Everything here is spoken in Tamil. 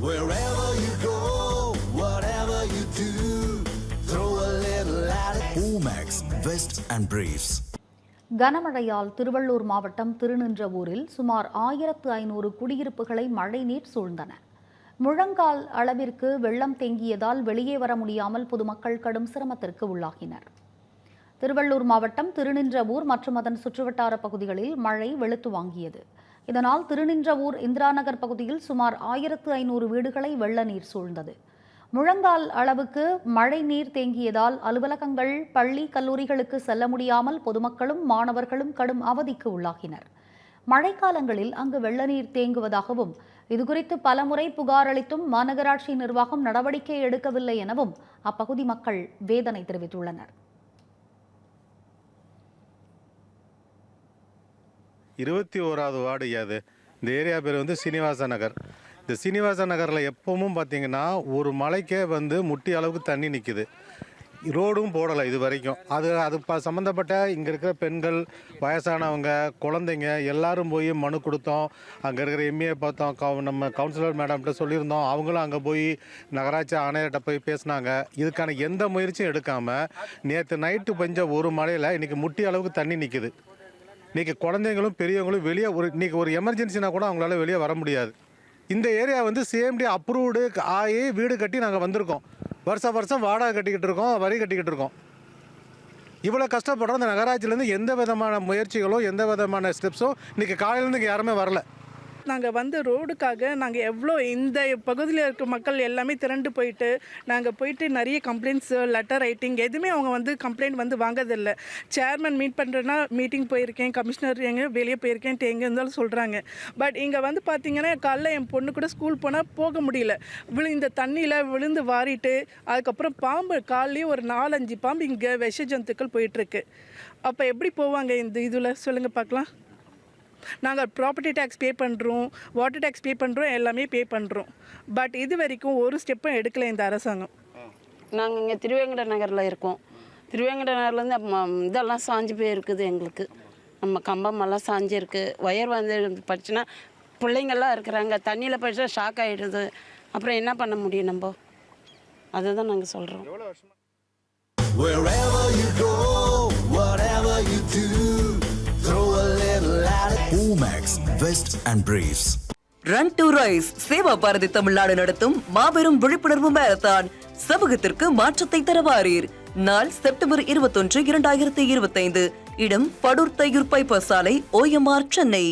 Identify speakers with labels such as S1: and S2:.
S1: Wherever you go, whatever you do, throw a little at it. Omax, Vest and Briefs.
S2: கனமழையால் திருவள்ளூர் மாவட்டம் திருநின்றவூரில் சுமார் 1500 குடியிருப்புகளை மழைநீர் சூழ்ந்தன. முழங்கால் அளவிற்கு வெள்ளம் தேங்கியதால் வெளியே வர முடியாமல் பொதுமக்கள் கடும் சிரமத்திற்கு உள்ளாகினர். திருவள்ளூர் மாவட்டம் திருநின்றவூர் மற்றும் அதன் சுற்றுவட்டார பகுதிகளில் மழை வெளுத்து வாங்கியது. இதனால் திருநின்றவூர் இந்திராநகர் பகுதியில் சுமார் 1500 வீடுகளை வெள்ள நீர் சூழ்ந்தது. முழங்கால் அளவுக்கு மழை நீர் தேங்கியதால் அலுவலகங்கள், பள்ளி, கல்லூரிகளுக்கு செல்ல முடியாமல் பொதுமக்களும் மாணவர்களும் கடும் அவதிக்கு உள்ளாகினர். மழைக்காலங்களில் அங்கு வெள்ள நீர் தேங்குவதாகவும் இதுகுறித்து பலமுறை புகார் அளித்தும் மாநகராட்சி நிர்வாகம் நடவடிக்கை எடுக்கவில்லை எனவும் அப்பகுதி மக்கள் வேதனை தெரிவித்துள்ளனர்.
S3: 21வது வார்டு அது. இந்த ஏரியா பேர் வந்து சீனிவாச நகர். இந்த சீனிவாச நகரில் எப்பவும் பார்த்தீங்கன்னா ஒரு மலைக்கே வந்து முட்டி அளவுக்கு தண்ணி நிற்குது. ரோடும் போடலை இது வரைக்கும். அது சம்மந்தப்பட்ட இங்கே இருக்கிற பெண்கள், வயசானவங்க, குழந்தைங்க எல்லாரும் போய் மனு கொடுத்தோம். அங்கே இருக்கிற எம்ஏ பார்த்தோம், நம்ம கவுன்சிலர் மேடம்கிட்ட சொல்லியிருந்தோம். அவங்களும் அங்கே போய் நகராட்சி ஆணையர்கிட்ட போய் பேசினாங்க. இதுக்கான எந்த முயற்சியும் எடுக்காமல் நேற்று நைட்டு பெஞ்ச ஒரு மழையில் இன்றைக்கி முட்டி அளவுக்கு தண்ணி நிற்குது. இன்றைக்கி குழந்தைங்களும் பெரியவங்களும் வெளியே இன்றைக்கி ஒரு எமர்ஜென்சினா கூட அவங்களால வெளியே வர முடியாது. இந்த ஏரியா வந்து சிஎம்டி அப்ரூவ்டு ஆகி வீடு கட்டி நாங்கள் வந்திருக்கோம். வருஷம் வாடகை கட்டிக்கிட்டு இருக்கோம், வரி கட்டிக்கிட்டு இருக்கோம். இவ்வளோ கஷ்டப்படுறோம். இந்த நகராட்சியிலேருந்து எந்த விதமான முயற்சிகளோ எந்த விதமான ஸ்டெப்ஸோ இன்றைக்கி காலையிலேருந்து இங்கே யாருமே வரல.
S4: நாங்கள் வந்து ரோடுக்காக நாங்கள் எவ்வளோ இந்த பகுதியில் இருக்க மக்கள் எல்லாமே திரண்டு போயிட்டு நிறைய கம்ப்ளைண்ட்ஸ், லெட்டர் ரைட்டிங் எதுவுமே அவங்க வந்து கம்ப்ளைண்ட் வந்து வாங்கதில்லை. சேர்மன் மீட் பண்ணுறேன்னா மீட்டிங் போயிருக்கேன், கமிஷனர் எங்கே வெளியே போயிருக்கேன், எங்கே இருந்தாலும் சொல்கிறாங்க. பட் இங்கே வந்து பார்த்திங்கன்னா காலைல என் பொண்ணு கூட ஸ்கூல் போனால் போக முடியல. இந்த தண்ணியில் விழுந்து வாரிட்டு அதுக்கப்புறம் பாம்பு காலையும் ஒரு 4-5 பாம்பு இங்கே விஷ ஜந்துக்கள் போயிட்டுருக்கு. அப்போ எப்படி போவாங்க இந்த இதில் சொல்லுங்கள் பார்க்கலாம். நாங்கள் ப்ராப்பர்ட்டி டேக்ஸ் பே பண்ணுறோம், வாட்டர் டேக்ஸ் பே பண்ணுறோம், எல்லாமே பே பண்ணுறோம். பட் இது வரைக்கும் ஒரு ஸ்டெப்பும் எடுக்கலை இந்த அரசாங்கம்.
S5: நாங்கள் இங்கே திருவேங்கட நகரில் இருக்கோம். திருவேங்கட நகர்லேருந்து இதெல்லாம் சாஞ்சு போயிருக்குது. எங்களுக்கு நம்ம கம்பமெல்லாம் சாஞ்சிருக்கு. ஒயர் வந்து படிச்சுன்னா பிள்ளைங்கள்லாம் இருக்கிறாங்க. தண்ணியில் படித்தா ஷாக் ஆகிடுது. அப்புறம் என்ன பண்ண முடியும் நம்ம? அதை தான் நாங்கள் சொல்கிறோம்.
S1: Omax, Vest and Briefs.
S6: Run to Rise Seva Bharathi Tamil Nadu நடத்தும் மாபெரும் விழிப்புணர்வு மாரத்தான். சமூகத்திற்கு மாற்றத்தை தரவாரீர். நாள் செப்டம்பர் 21, 2025. இடம் படூர் தையூர் பைபாஸ் சாலை, OMR, சென்னை.